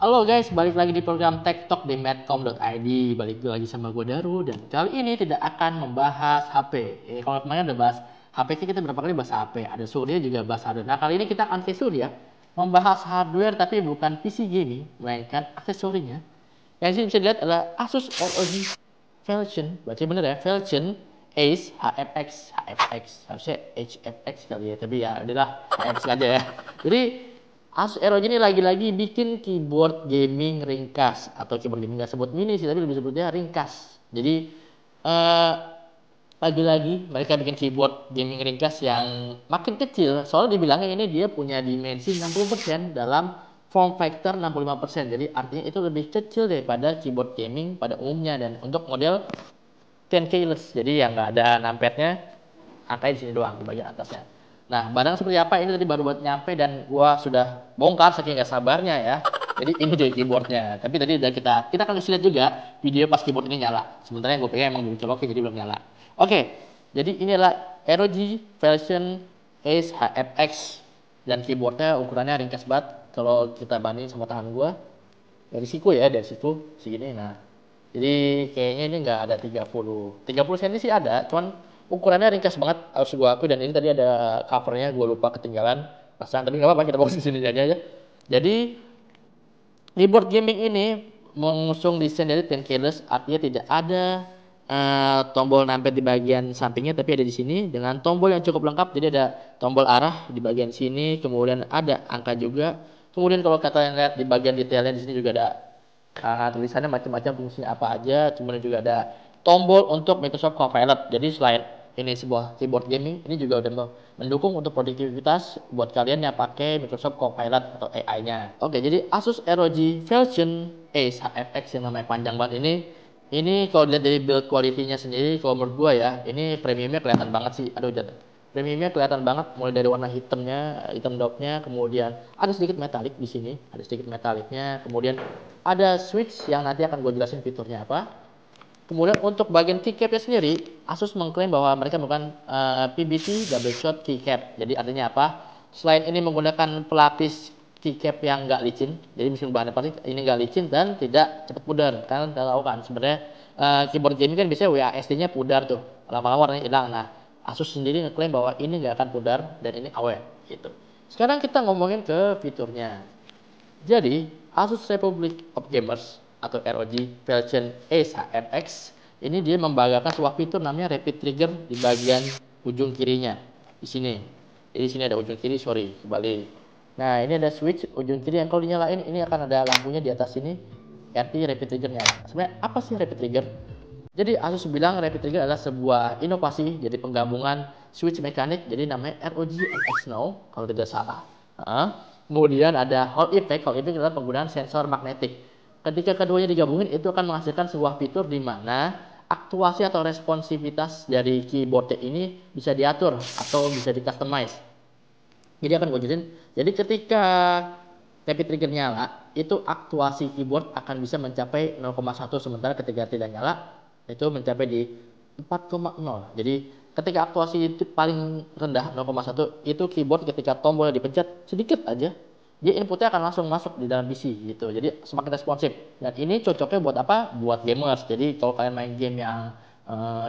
Halo guys, balik lagi di program Tech Talk di medcom.id. Balik lagi sama gue Daru, dan kali ini tidak akan membahas HP. Kalau kemarin udah bahas HP, kita berapa kali bahas HP. Ada Surya juga bahas hardware. Nah kali ini kita akan ke Surya membahas hardware tapi bukan PC gaming, melainkan aksesorinya. Yang sini bisa dilihat adalah Asus ROG Philion, berarti bener ya, Philion Ace HFX, harusnya HFX kali ya, tapi ya adalah HFX aja ya. Jadi Asus ROG ini lagi-lagi bikin keyboard gaming ringkas, atau keyboard gaming nggak sebut mini sih, tapi lebih sebutnya ringkas. Jadi eh, lagi-lagi mereka bikin keyboard gaming ringkas yang makin kecil, soalnya dibilangnya ini dia punya dimensi 60% dalam form factor 65%. Jadi artinya itu lebih kecil daripada keyboard gaming pada umumnya, dan untuk model 10 keyless, jadi yang nggak ada numpadnya, angkanya di sini doang di bagian atasnya. Nah, barang seperti apa ini tadi baru buat nyampe dan gua sudah bongkar saking gak sabarnya ya. Jadi ini jadi keyboardnya. Tapi tadi udah kita akan lihat juga video pas keyboard ini nyala. Sebenarnya gue pengen emang dicoloknya jadi belum nyala. Oke, jadi ini adalah ROG Philion Ace HFX, dan keyboardnya ukurannya ringkas banget kalau kita bandingin sama tangan gua. Dari siku ya, dari siku segini. Nah, jadi kayaknya ini nggak ada 30 cm sih ada, cuman ukurannya ringkas banget harus gua akui. Dan ini tadi ada covernya, gua lupa ketinggalan pasang, tapi nggak apa-apa, kita bawa di sini aja. Jadi keyboard gaming ini mengusung desain dari 10 keyless, artinya tidak ada tombol numpad di bagian sampingnya, tapi ada di sini dengan tombol yang cukup lengkap. Jadi ada tombol arah di bagian sini, kemudian ada angka juga. Kemudian kalau kalian lihat di bagian detailnya di sini juga ada tulisannya macam-macam fungsinya apa aja. Kemudian juga ada tombol untuk Microsoft Copilot. Jadi selain ini sebuah keyboard gaming, ini juga udah mendukung untuk produktivitas buat kalian yang pakai Microsoft Copilot atau AI-nya. Oke, jadi Asus ROG Philion Ace HFX yang namanya panjang banget ini kalau dilihat dari build quality-nya sendiri, kalau menurut gua ya, ini premiumnya kelihatan banget sih. Aduh, jatuh. Premiumnya kelihatan banget, mulai dari warna hitamnya, hitam dopnya, kemudian ada sedikit metalik di sini, ada sedikit metaliknya, kemudian ada switch yang nanti akan gue jelasin fiturnya apa. Kemudian untuk bagian keycapnya sendiri, Asus mengklaim bahwa mereka menggunakan PBT double shot keycap. Jadi artinya apa? Selain ini menggunakan pelapis keycap yang nggak licin, jadi mesin bahan plastik ini nggak licin dan tidak cepat pudar. Kalian tahu kan sebenarnya keyboard gaming kan biasanya WASD-nya pudar tuh, lama-lama warnanya hilang. Nah, Asus sendiri ngeklaim bahwa ini nggak akan pudar dan ini awet gitu. Sekarang kita ngomongin ke fiturnya. Jadi, Asus Republic of Gamers atau ROG Philion Ace HFX ini dia membanggakan sebuah fitur namanya Rapid Trigger di bagian ujung kirinya. Di sini. Jadi sini ada ujung kiri, sorry, kembali. Nah, ini ada switch ujung kiri yang kalau dinyalain ini akan ada lampunya di atas sini. Arti Rapid Trigger nyala. Sebenarnya apa sih Rapid Trigger? Jadi Asus bilang Rapid Trigger adalah sebuah inovasi, jadi penggabungan switch mekanik, jadi namanya ROG NX Now kalau tidak salah. Kemudian ada Hall Effect adalah penggunaan sensor magnetik. Ketika keduanya digabungin itu akan menghasilkan sebuah fitur di mana aktuasi atau responsivitas dari keyboard ini bisa diatur atau bisa di customize. Jadi akan gue jelasin. Jadi ketika Rapid Trigger nyala, itu aktuasi keyboard akan bisa mencapai 0,1, sementara ketika tidak nyala itu mencapai di 4,0. Jadi ketika aktuasi itu paling rendah 0,1, itu keyboard ketika tombolnya dipencet sedikit aja, dia inputnya akan langsung masuk di dalam PC gitu. Jadi semakin responsif. Dan ini cocoknya buat apa? Buat gamers. Jadi kalau kalian main game yang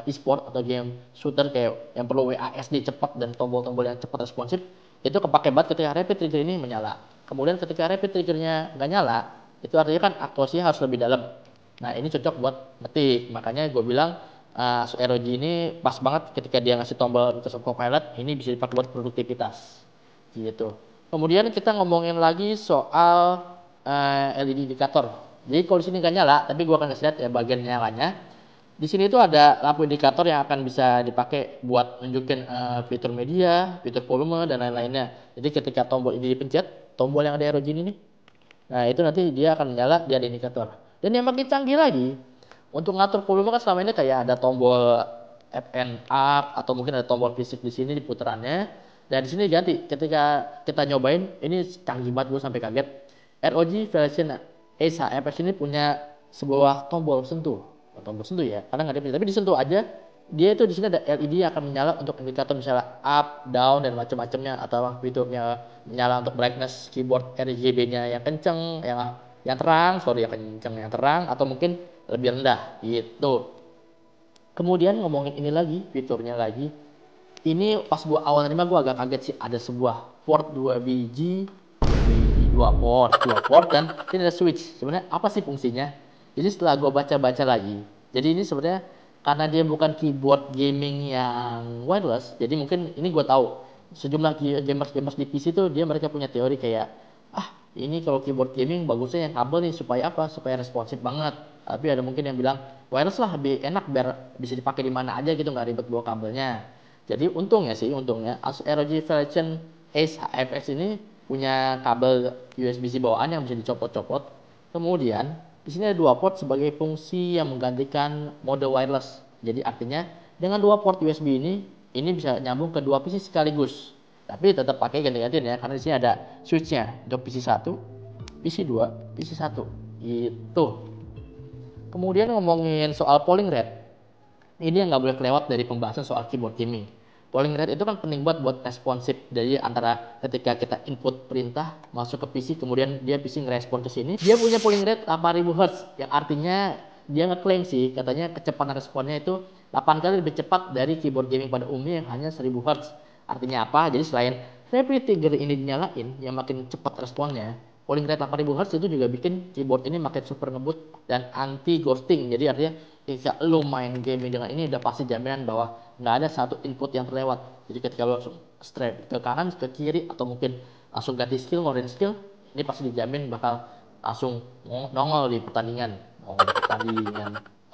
e-sport atau game shooter kayak yang perlu WASD cepat dan tombol-tombol yang cepat responsif, itu kepake banget ketika Rapid Trigger ini menyala. Kemudian ketika Rapid Triggernya nggak nyala, itu artinya kan aktuasinya harus lebih dalam. Nah ini cocok buat ngetik. Makanya gue bilang ROG ini pas banget ketika dia ngasih tombol Microsoft Copilot, ini bisa dipakai buat produktivitas gitu. Kemudian kita ngomongin lagi soal LED indikator. Jadi kalau di sini nggak nyala, tapi gue akan kasih lihat ya bagian nyalanya. Di sini itu ada lampu indikator yang akan bisa dipakai buat nunjukin fitur media, fitur volume dan lain-lainnya. Jadi ketika tombol ini dipencet, tombol yang ada ROG ini nih, nah itu nanti dia akan menyala, dia ada indikator. Dan yang makin canggih lagi, untuk ngatur volume kan selama ini kayak ada tombol FN up atau mungkin ada tombol fisik di sini di putarannya. Dan di sini ganti. Ketika kita nyobain, ini canggih banget, gue sampai kaget. ROG Philion Ace HFX ini punya sebuah tombol sentuh. Tombol sentuh ya, karena nggak ada tapi disentuh aja. Dia itu di sini ada LED yang akan menyala untuk indikator misalnya up, down dan macam-macamnya, atau fiturnya menyala untuk brightness keyboard RGB-nya yang kenceng, yang yang terang, sorry yang kenceng yang terang, atau mungkin lebih rendah gitu. Kemudian ngomongin ini lagi, fiturnya lagi. Ini pas gua awal nerima gua agak kaget sih, ada sebuah port 2 biji, dua port dan ini ada switch. Sebenarnya apa sih fungsinya? Jadi setelah gua baca-baca lagi, jadi ini sebenarnya karena dia bukan keyboard gaming yang wireless, jadi mungkin ini gua tahu sejumlah gamers-gamers di PC tuh dia mereka punya teori kayak, ini kalau keyboard gaming bagusnya yang kabel nih supaya apa? Supaya responsif banget. Tapi ada mungkin yang bilang wireless lah lebih enak biar bisa dipakai di mana aja gitu, nggak ribet bawa kabelnya. Jadi untungnya Asus ROG Philips Ace HFX ini punya kabel USB-C bawaan yang bisa dicopot-copot. Kemudian di sini ada dua port sebagai fungsi yang menggantikan mode wireless. Jadi artinya dengan dua port USB ini bisa nyambung ke dua PC sekaligus. Tapi tetap pakai ganti-gantian ya, karena di sini ada switchnya untuk PC 1, PC 2, PC 1. Itu. Kemudian ngomongin soal polling rate, ini yang nggak boleh kelewat dari pembahasan soal keyboard gaming. Polling rate itu kan penting buat responsif, dari antara ketika kita input perintah masuk ke PC kemudian dia PC ngerespon ke sini, dia punya polling rate 8000 Hz yang artinya dia ngeklaim sih katanya kecepatan responnya itu 8 kali lebih cepat dari keyboard gaming pada umumnya yang hanya 1000 Hz. Artinya apa? Jadi selain Rapid Trigger ini dinyalain yang makin cepat responnya, polling rate 8000 Hz itu juga bikin keyboard ini makin super ngebut dan anti ghosting. Jadi artinya ketika lo main gaming dengan ini udah pasti jaminan bahwa nggak ada satu input yang terlewat. Jadi ketika lo langsung straight ke kanan, ke kiri, atau mungkin langsung ganti skill, ngeluarin skill, ini pasti dijamin bakal langsung nongol di pertandingan.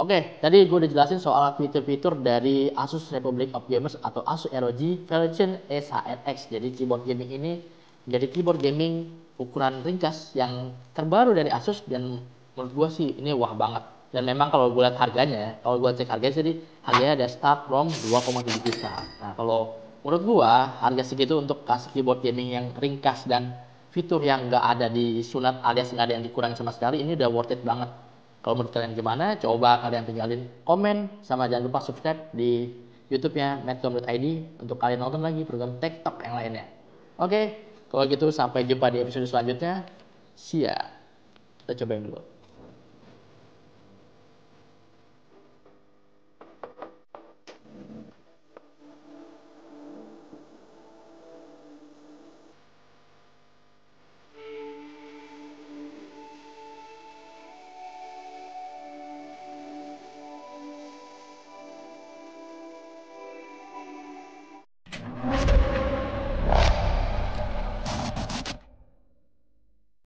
Oke, tadi gue udah jelasin soal fitur-fitur dari Asus Republic of Gamers atau Asus ROG Philips Ace HFX. Jadi keyboard gaming ini menjadi keyboard gaming ukuran ringkas yang terbaru dari Asus dan menurut gue sih ini wah banget. Dan memang kalau gue lihat harganya, kalau gue cek harganya sih harganya ada start from 2,7 juta. Nah kalau menurut gue harga segitu untuk kasih keyboard gaming yang ringkas dan fitur yang nggak ada di sunat alias nggak ada yang dikurangi sama sekali, ini udah worth it banget. Kalau menurut kalian gimana? Coba kalian tinggalin komen sama jangan lupa subscribe di YouTube-nya medcom.id untuk kalian nonton lagi program TikTok yang lainnya. Oke, kalau gitu sampai jumpa di episode selanjutnya. See ya. Kita cobain dulu.